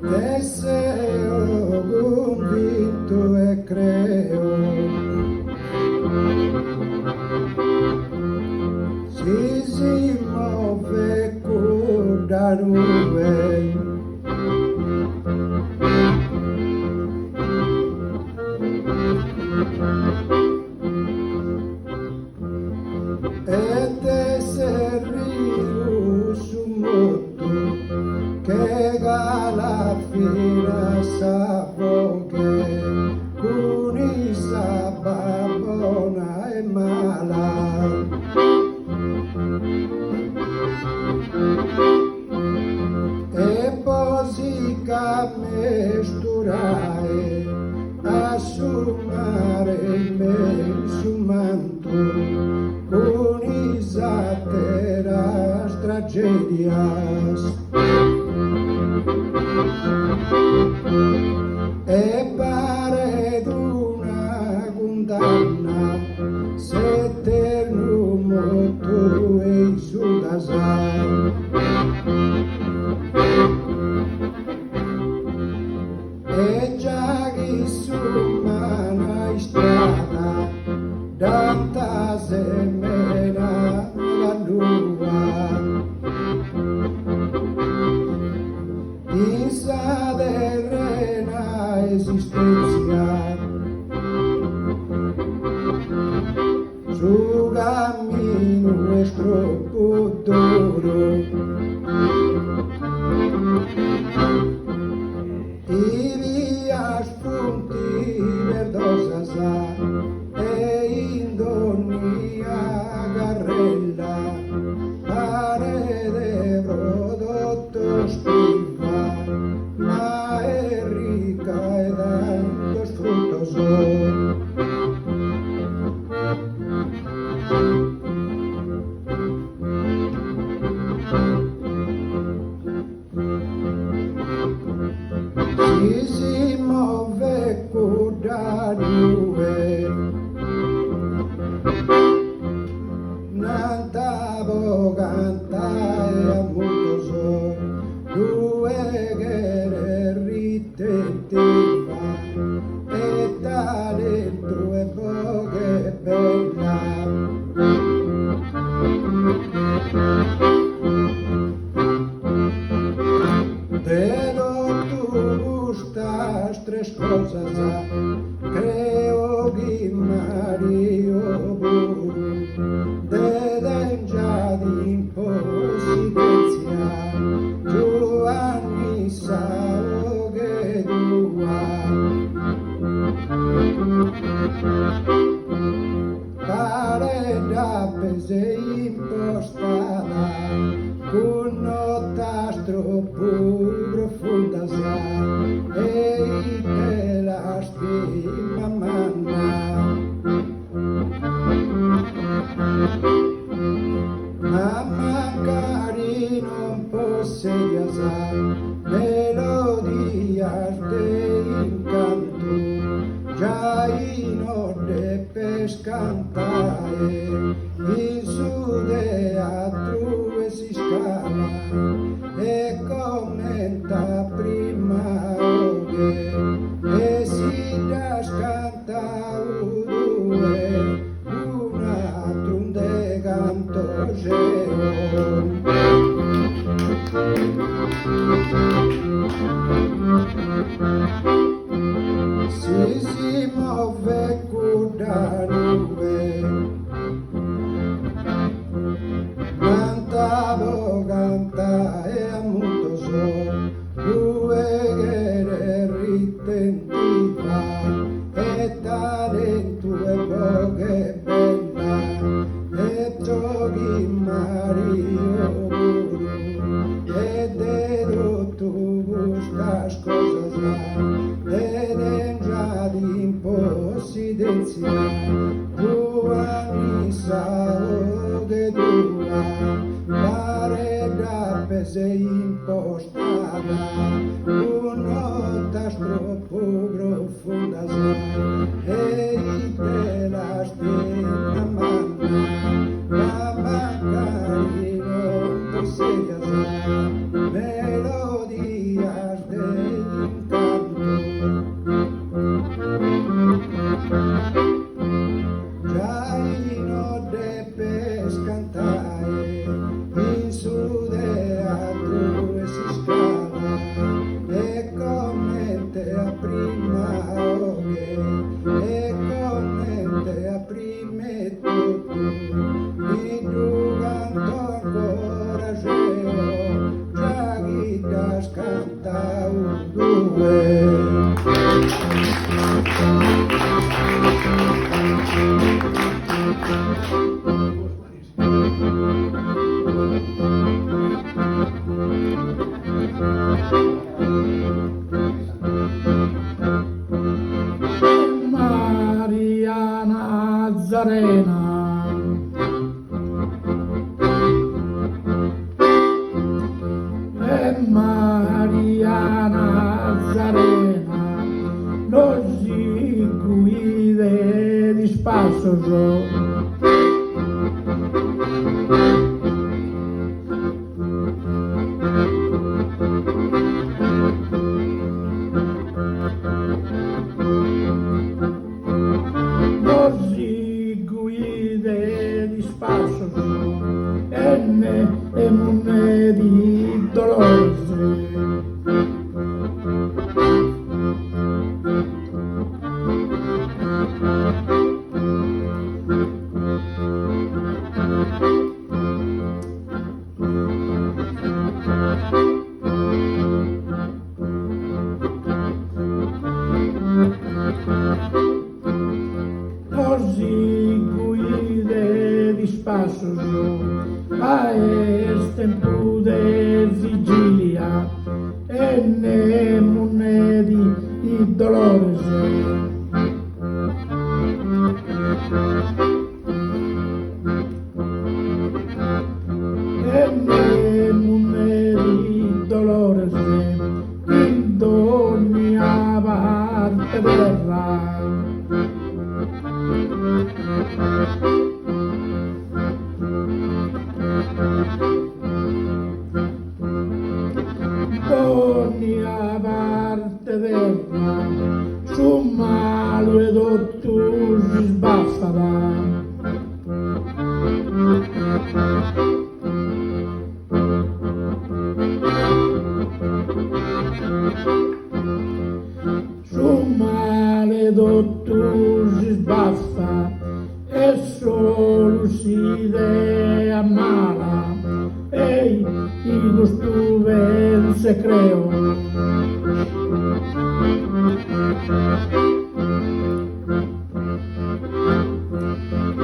Deseo convinto e creo si muove con la nube ed ese rio su mondo che alla fine s'avvoghe con isa babona e mala e poi che mesturai assumare me su manto con isateras tragedias e pare d'una condanna se terno moto e su dasar e già che su mana strada danta semena la lua isa terrena esistenza su camino nuestro futuro y vías punti verdosas e indonía garrella pare de prodottos pifa ma è ricca e tantos frutos si muove con la nube nanta boganta e a molto so due che ritentiva e talento e poche bella pero tú gustas tres cosas creo que Mario de denja di impossidenza Giovanni sao che tua pare da pese impostada con notas troppo profundas e che lastima manna ma magari non possedias melodias de incanto già non debes cantare in su teatro e si scala e commenta prima oghe e si das canta due una tunde canto si muove con la nube canta e a molto so due che ritentiva e talento e poche bella e giochi Mario e de tu buscas cosas e già di impossidenza tua missa de tua pare da pese impostada con notas troppo profundas e te las stella manna, ma magari non tu sei già melodias del encanto. Giaino debes cantae in su teatro e si scala e commente a prima oghe e commente a prime tutto mi duganto ancora geo già guidas canta un due. Maria Nazarena, Maria Nazarena, nos cuide dispasos. Guide dispasos e mune di dolores. Così guide dispasos a tempo de vigilia e nemune di dolores. E nemune di dolores in ogni parte terra. Ogni parte terra su malo e dottu si sbaffava. Su maledotto si sbaffa e solo si de ammala e i costuve se creo.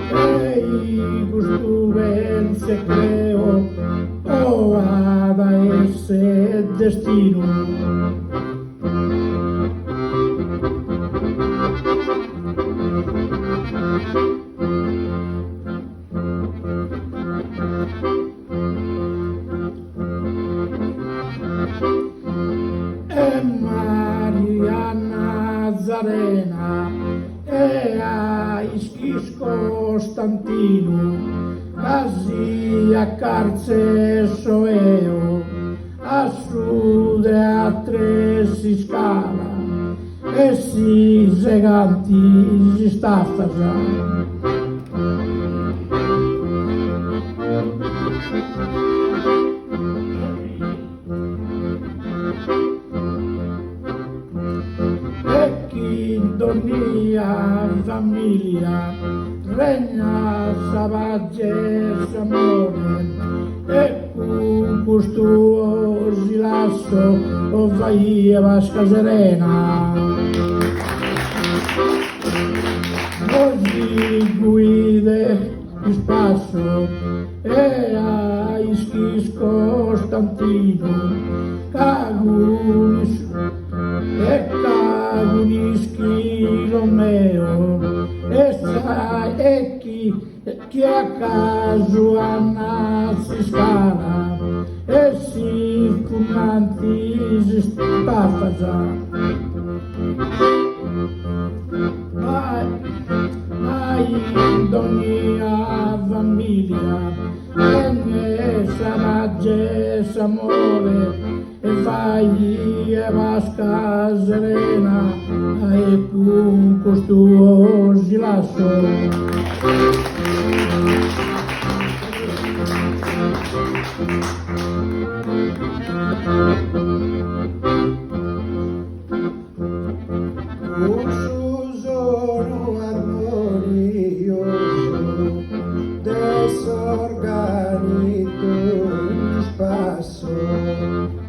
E i costuve se creo o ad esse destino. Maria Nazarena e a Ischis Costantino, casi a carce soeo, a sude a tre si scala e si seganti si staffasa. Dormia famiglia, regna savagge amore, e con questo si lasso o vai a Vasca Serena. Così guide di spasso e a Ischis Costantino, cagunis e cagunischi Romeo, e chi a caso Anna si scala e si fumanti si staffasa. Ai d'ogni famiglia, e ne sarà Gesù amore, e fagli e vasca serena, e con costuosi lasso. Un suono armonioso, desorganito in spasso,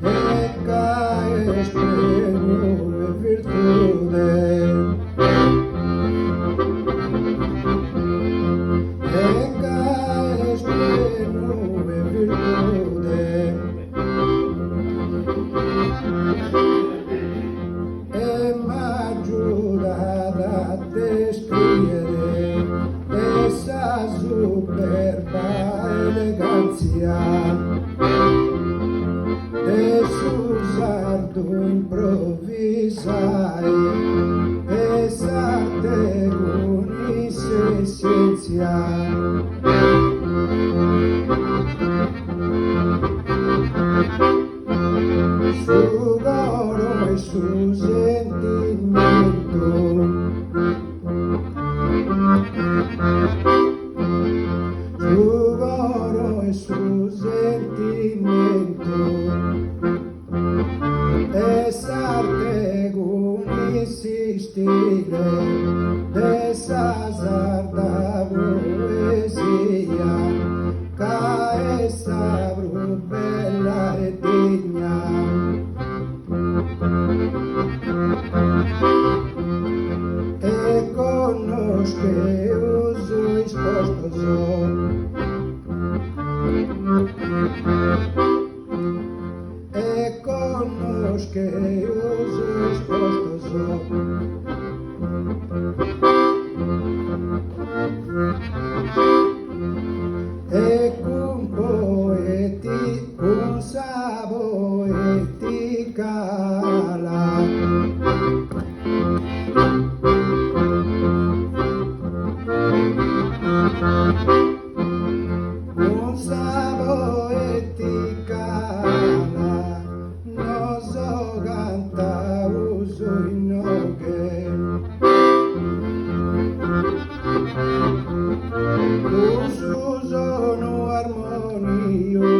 e cae spreno e virtude, e cae spreno e virtude. E m'aiuta a descrivere essa superba eleganza e su sardo improvvisare essa te unisse essenza. Su coro e su sentimento, su coro e su sentimento, arte con insistire, essa sarda poesia, ca essa bella e degna. E conosce uso esposto e conosce uso esposto e con poeti con sabo e cala. Un sabo e ti cala, no so canta uso in noghe. Un sono armonioso,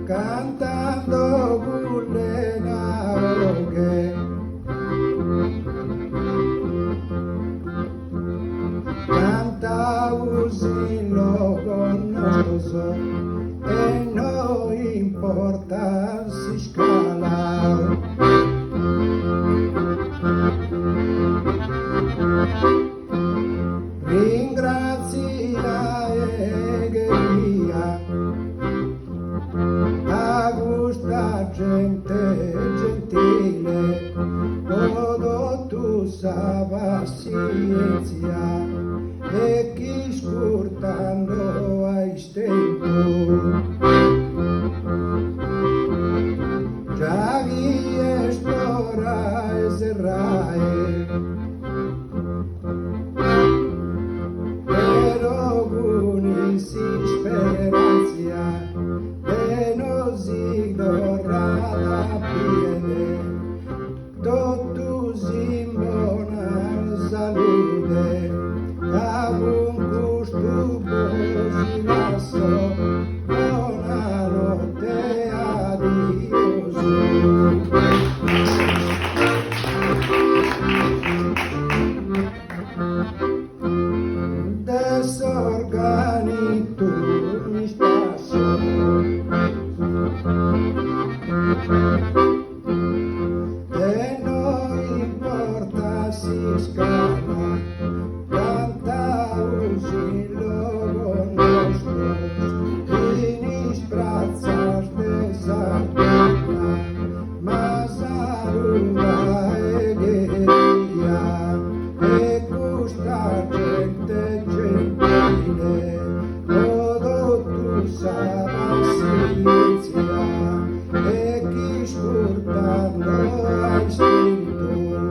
cantando con le noghe. Canta usilo conosco e no importa si scala. Ringrazia e guerria a gusta gente gentile, todo tu sa pazienza e chi scurtando hai stento. Già chi esplora e serrae, però con si speranza e non si dorrà piede, tutto si in buona salute, a un gusto si lasso, buonanotte, addio. Desorganito mi spazio e non importa si scala, canta usilo conosco, in sprazas desartana, ma saluda e guerria, e custa gente gentile, todo tu sa pazienza, e chi scurtando hai spinto.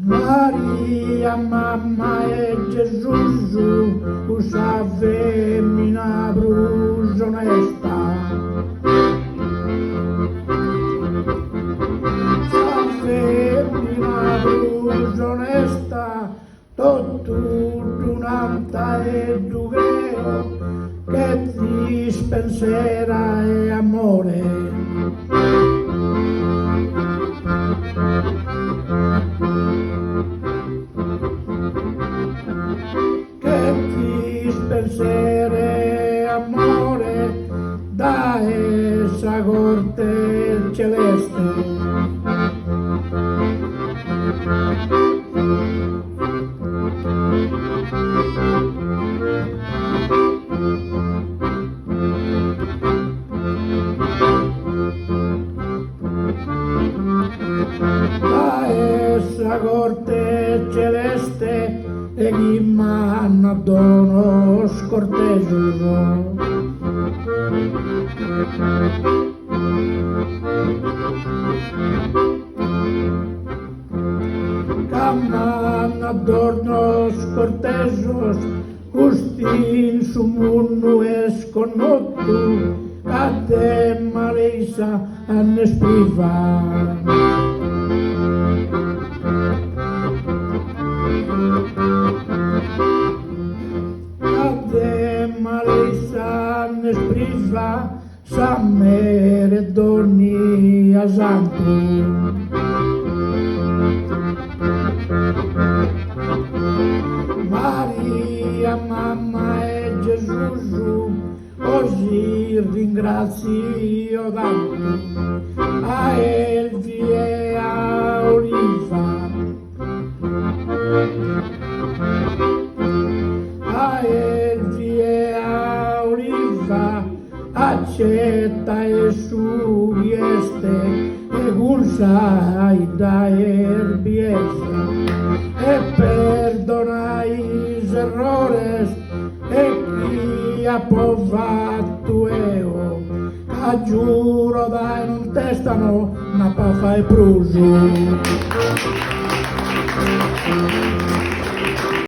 Maria, mamma e Gesù, usa femmina brusa onesta. Sa femmina brusa onesta, tutto un'anta e duveo, che dispensera e amore. Dispensere amore da essa corte celeste. Da essa corte celeste e chi manna dono scorteggio. Cammanna dono scorteggio, ustin su munnu esconottu, a te malesa anne spriva. Malesa spriva sa mere doni a santo. Maria, mamma e Gesù, così ringrazio tanto a Elvi e a Oliva. A Elvi e a Oliva accetta e su rieste e gursai da erbiesa e perdona is errores e chi ha provato eo a giuro dai non testano una paffa e pruso.